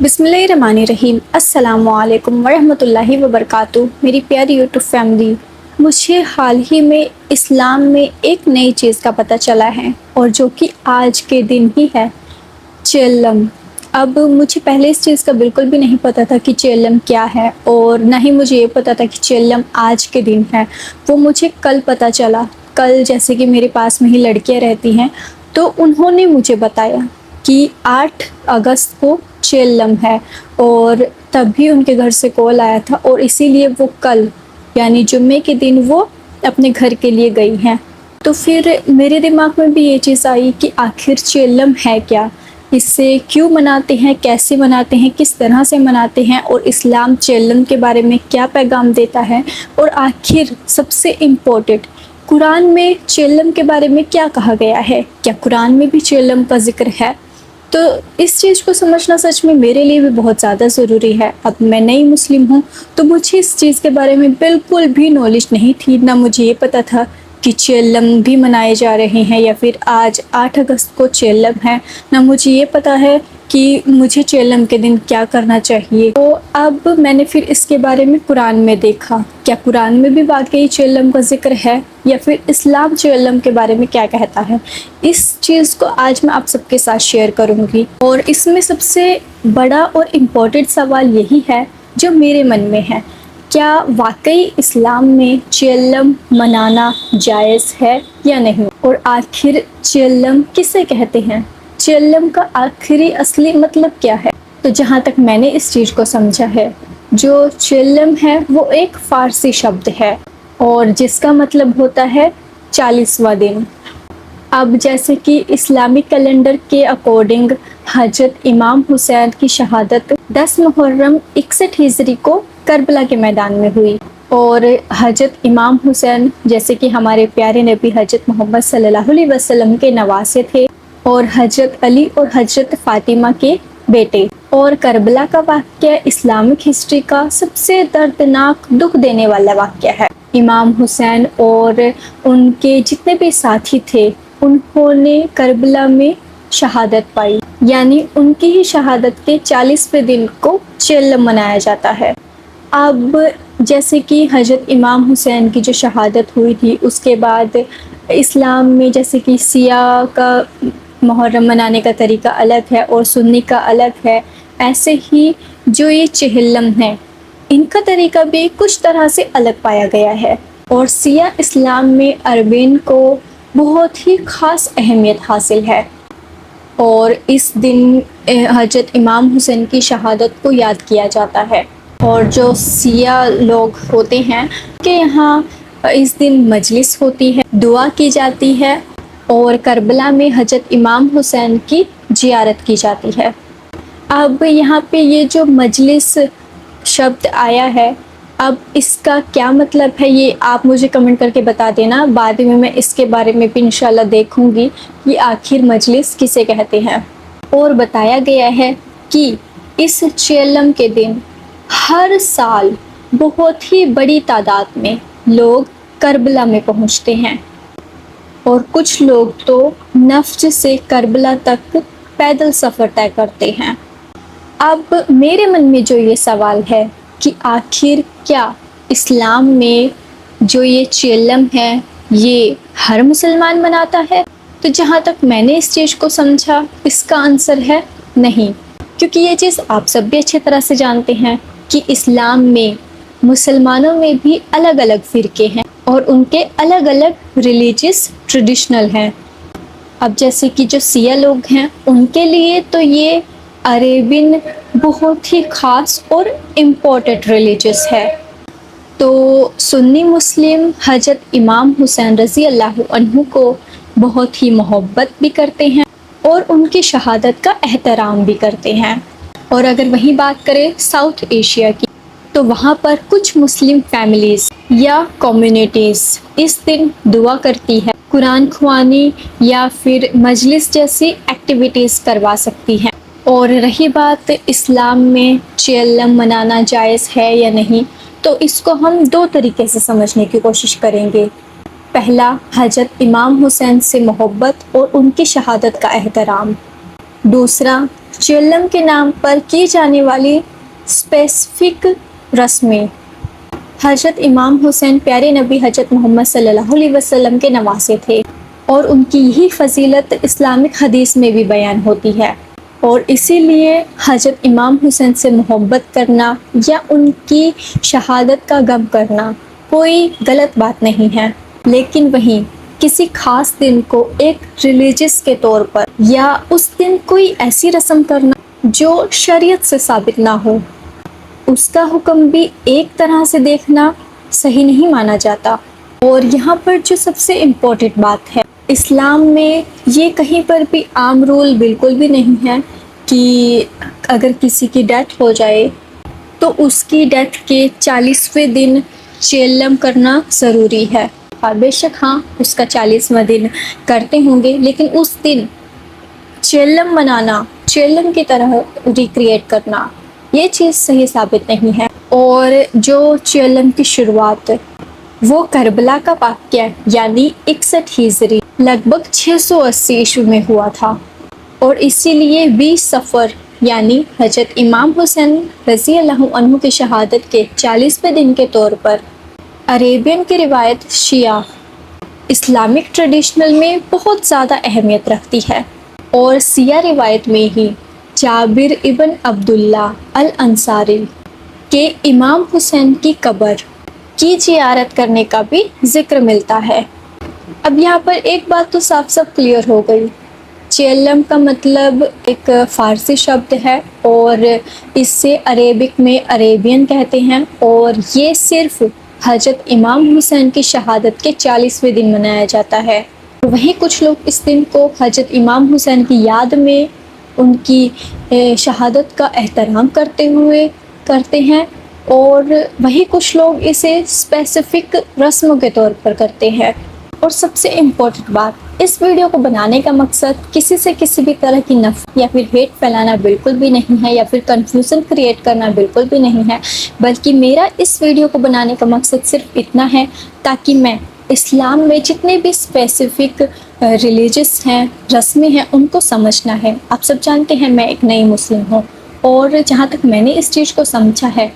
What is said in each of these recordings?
बिस्मिल्लाहिर्रहमानिर्रहीम। अस्सलामु अलैकुम वरहमतुल्लाहि वबरकातुहू। मेरी प्यारी यूट्यूब फैमिली, मुझे हाल ही में इस्लाम में एक नई चीज़ का पता चला है और जो कि आज के दिन ही है, चेल्लम। अब मुझे पहले इस चीज़ का बिल्कुल भी नहीं पता था कि चेल्लम क्या है और ना ही मुझे ये पता था कि चेल्लम आज के दिन है। वो मुझे कल पता चला। कल जैसे कि मेरे पास में ही लड़कियां रहती हैं तो उन्होंने मुझे बताया कि 8 अगस्त को चेल्लम है और तभी उनके घर से कॉल आया था और इसीलिए वो कल यानी जुम्मे के दिन वो अपने घर के लिए गई हैं। तो फिर मेरे दिमाग में भी ये चीज़ आई कि आखिर चेल्लम है क्या, इससे क्यों मनाते हैं, कैसे मनाते हैं, किस तरह से मनाते हैं और इस्लाम चेल्लम के बारे में क्या पैगाम देता है और आखिर सबसे इम्पोर्टेंट कुरान में चेल्लम के बारे में क्या कहा गया है, क्या कुरान में भी चेल्लम का जिक्र है। तो इस चीज़ को समझना सच में मेरे लिए भी बहुत ज़्यादा ज़रूरी है। अब मैं नई मुस्लिम हूँ तो मुझे इस चीज़ के बारे में बिल्कुल भी नॉलेज नहीं थी, ना मुझे ये पता था कि चेल्लम भी मनाए जा रहे हैं या फिर आज 8 अगस्त को चेल्लम है, ना मुझे ये पता है कि मुझे चेल्लम के दिन क्या करना चाहिए। तो अब मैंने फिर इसके बारे में कुरान में देखा, क्या कुरान में भी वाकई चेल्लम का जिक्र है या फिर इस्लाम चेल्लम के बारे में क्या कहता है। इस चीज़ को आज मैं आप सबके साथ शेयर करूँगी और इसमें सबसे बड़ा और इम्पोर्टेंट सवाल यही है जो मेरे मन में है, क्या वाकई इस्लाम में चेल्लम मनाना जायज़ है या नहीं और आखिर चेल्लम किसे कहते हैं, चेल्लम का आखिरी असली मतलब क्या है। तो जहाँ तक मैंने इस चीज़ को समझा है, जो चेल्लम है वो एक फ़ारसी शब्द है और जिसका मतलब होता है 40वां दिन। अब जैसे कि इस्लामिक कैलेंडर के अकॉर्डिंग हजरत इमाम हुसैन की शहादत 10 मुहर्रम 61 हिजरी को करबला के मैदान में हुई और हजरत इमाम हुसैन जैसे कि हमारे प्यारे नबी हजरत मोहम्मद सल्लल्लाहु अलैहि वसल्लम के नवासे थे और हजरत अली और हजरत फातिमा के बेटे। और करबला का वाक़या इस्लामिक हिस्ट्री का सबसे दर्दनाक दुख देने वाला वाक़या है। इमाम हुसैन और उनके जितने भी साथी थे उन्होंने करबला में शहादत पाई, यानी उनकी ही शहादत के 40वें दिन को चेल्लम मनाया जाता है। अब जैसे कि हजरत इमाम हुसैन की जो शहादत हुई थी उसके बाद इस्लाम में जैसे कि सिया का मुहर्रम मनाने का तरीका अलग है और सुन्नी का अलग है, ऐसे ही जो ये चेल्लम है इनका तरीका भी कुछ तरह से अलग पाया गया है। और सिया इस्लाम में अरबीन को बहुत ही ख़ास अहमियत हासिल है और इस दिन हजरत इमाम हुसैन की शहादत को याद किया जाता है। और जो सिया लोग होते हैं कि यहाँ इस दिन मजलिस होती है, दुआ की जाती है और करबला में हजरत इमाम हुसैन की ज़ियारत की जाती है। अब यहाँ पे ये जो मजलिस शब्द आया है, अब इसका क्या मतलब है ये आप मुझे कमेंट करके बता देना। बाद में मैं इसके बारे में भी इंशाल्लाह देखूँगी कि आखिर मजलिस किसे कहते हैं। और बताया गया है कि इस चेल्लम के दिन हर साल बहुत ही बड़ी तादाद में लोग करबला में पहुँचते हैं और कुछ लोग तो नफ्ज से करबला तक पैदल सफ़र तय करते हैं। अब मेरे मन में जो ये सवाल है कि आखिर क्या इस्लाम में जो ये चेल्लम है ये हर मुसलमान मनाता है। तो जहाँ तक मैंने इस चीज़ को समझा इसका आंसर है नहीं, क्योंकि ये चीज़ आप सब भी अच्छी तरह से जानते हैं कि इस्लाम में मुसलमानों में भी अलग अलग फ़िरके हैं और उनके अलग अलग रिलीजियस ट्रेडिशनल हैं। अब जैसे कि जो सिया लोग हैं उनके लिए तो ये अरेबियन बहुत ही ख़ास और इम्पोर्टेंट रिलीजियस है। तो सुन्नी मुस्लिम हजरत इमाम हुसैन रज़ी अल्लाह अन्हु को बहुत ही मोहब्बत भी करते हैं और उनकी शहादत का एहतराम भी करते हैं। और अगर वहीं बात करें साउथ एशिया की, तो वहाँ पर कुछ मुस्लिम फैमिलीज़ या कम्युनिटीज़ इस दिन दुआ करती है, कुरान ख्वानी या फिर मजलिस जैसी एक्टिविटीज़ करवा सकती हैं। और रही बात इस्लाम में चेल्लम मनाना जायज़ है या नहीं, तो इसको हम 2 तरीके से समझने की कोशिश करेंगे। पहला, हजरत इमाम हुसैन से मोहब्बत और उनकी शहादत का एहतराम। दूसरा, چیلم کے نام پر کی جانے والی اسپیسیفک رسمیں حضرت امام حسین پیارے نبی حضرت محمد صلی اللہ علیہ وسلم کے نواسے تھے، اور ان کی یہی فضیلت اسلامک حدیث میں بھی بیان ہوتی ہے، اور اسی لیے حضرت امام حسین سے محبت کرنا یا ان کی شہادت کا غم کرنا کوئی غلط بات نہیں ہے۔ لیکن وہیں کسی خاص دن کو ایک ریلیجس کے طور پر یا اس دن کوئی ایسی رسم کرنا جو شریعت سے ثابت نہ ہو، اس کا حکم بھی ایک طرح سے دیکھنا صحیح نہیں مانا جاتا۔ اور یہاں پر جو سب سے امپورٹنٹ بات ہے، اسلام میں یہ کہیں پر بھی عام رول بالکل بھی نہیں ہے کہ اگر کسی کی ڈیتھ ہو جائے تو اس کی ڈیتھ کے 40ویں دن چیلم کرنا ضروری ہے۔ اور بے شک ہاں اس کا 40واں دن کرتے ہوں گے، لیکن اس دن چیلم منانا، چیلم کی طرح ریکریٹ کرنا، یہ چیز صحیح ثابت نہیں ہے۔ اور جو چیلم کی شروعات وہ کربلا کا واقعہ یعنی 61 ہجری لگ بھگ 680 عیسوی میں ہوا تھا، اور اسی لیے 20 صفر یعنی حضرت امام حسین رضی اللہ عنہ کی شہادت کے 40ویں دن کے طور پر عربین کی روایت شیعہ اسلامک ٹریڈیشنل میں بہت زیادہ اہمیت رکھتی ہے، اور شیعہ روایت میں ہی جابر ابن عبداللہ الانصاری کے امام حسین کی قبر کی زیارت کرنے کا بھی ذکر ملتا ہے۔ اب یہاں پر ایک بات تو صاف صاف کلیئر ہو گئی، چیلم کا مطلب ایک فارسی شبد ہے، اور اس سے عربک میں عربین کہتے ہیں، اور یہ صرف حضرت امام حسین کی شہادت کے 40ویں دن منایا جاتا ہے۔ وہیں کچھ لوگ اس دن کو حضرت امام حسین کی یاد میں ان کی شہادت کا احترام کرتے ہوئے کرتے ہیں، اور وہیں کچھ لوگ اسے اسپیسیفک رسموں کے طور پر کرتے ہیں۔ اور سب سے امپورٹنٹ بات، اس ویڈیو کو بنانے کا مقصد کسی سے کسی بھی طرح کی نفرت یا پھر ہیٹ پھیلانا بالکل بھی نہیں ہے، یا پھر کنفیوژن کریٹ کرنا بالکل بھی نہیں ہے، بلکہ میرا اس ویڈیو کو بنانے کا مقصد صرف اتنا ہے تاکہ میں اسلام میں جتنے بھی اسپیسیفک ریلیجس ہیں، رسمیں ہیں، ان کو سمجھنا ہے۔ آپ سب جانتے ہیں میں ایک نئی مسلم ہوں، اور جہاں تک میں نے اس چیز کو سمجھا ہے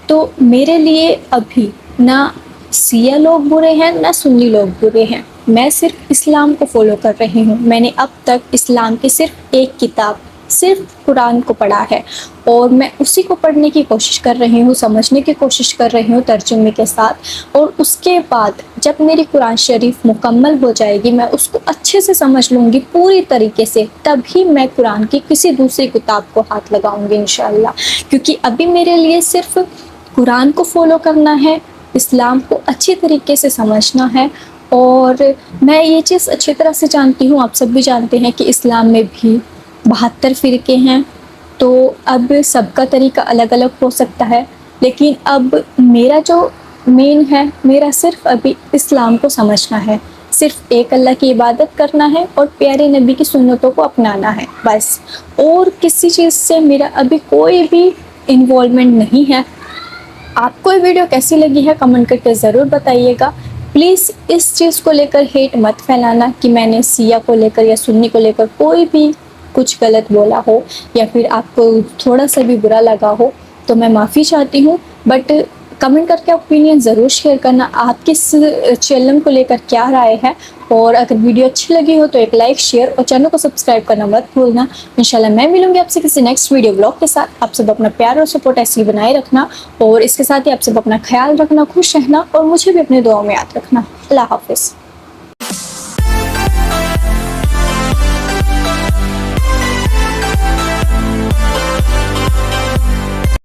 تو میرے لیے ابھی نہ شیعہ لوگ برے ہیں نہ سنی لوگ برے ہیں، میں صرف اسلام کو فالو کر رہی ہوں۔ میں نے اب تک اسلام کی صرف ایک کتاب، صرف قرآن کو پڑھا ہے، اور میں اسی کو پڑھنے کی کوشش کر رہی ہوں، سمجھنے کی کوشش کر رہی ہوں ترجمے کے ساتھ، اور اس کے بعد جب میری قرآن شریف مکمل ہو جائے گی، میں اس کو اچھے سے سمجھ لوں گی پوری طریقے سے، تبھی میں قرآن کی کسی دوسری کتاب کو ہاتھ لگاؤں گی انشاءاللہ، کیونکہ ابھی میرے لیے صرف قرآن کو فالو کرنا ہے، اسلام کو اچھی طریقے سے سمجھنا ہے۔ اور میں یہ چیز اچھی طرح سے جانتی ہوں، آپ سب بھی جانتے ہیں کہ اسلام میں بھی 72 فرقے ہیں، تو اب سب کا طریقہ الگ الگ ہو سکتا ہے، لیکن اب میرا جو مین ہے، میرا صرف ابھی اسلام کو سمجھنا ہے، صرف ایک اللہ کی عبادت کرنا ہے اور پیارے نبی کی سنتوں کو اپنانا ہے بس، اور کسی چیز سے میرا ابھی کوئی بھی انوالومنٹ نہیں ہے۔ آپ کو یہ ویڈیو کیسی لگی ہے کمنٹ کر کے ضرور بتائیے گا۔ پلیز اس چیز کو لے کر ہیٹ مت پھیلانا کہ میں نے شیعہ کو لے کر یا سنی کو لے کر کوئی بھی کچھ غلط بولا ہو، یا پھر آپ کو تھوڑا سا بھی برا لگا ہو تو میں معافی چاہتی ہوں، بٹ کمنٹ کر کے اوپینین ضرور شیئر کرنا، آپ کس چیلم کو لے کر کیا رائے ہے، اور اگر ویڈیو اچھی لگی ہو تو ایک لائک، شیئر اور چینل کو سبسکرائب کرنا مت بھولنا۔ انشاءاللہ میں ملوں گی آپ سے کسی نیکسٹ ویڈیو بلاگ کے ساتھ۔ آپ سب اپنا پیار اور سپورٹ ایسے ہی بنائے رکھنا، اور اس کے ساتھ ہی آپ سب اپنا خیال رکھنا، خوش رہنا، اور مجھے بھی اپنے دعاؤں میں یاد رکھنا۔ اللہ حافظ۔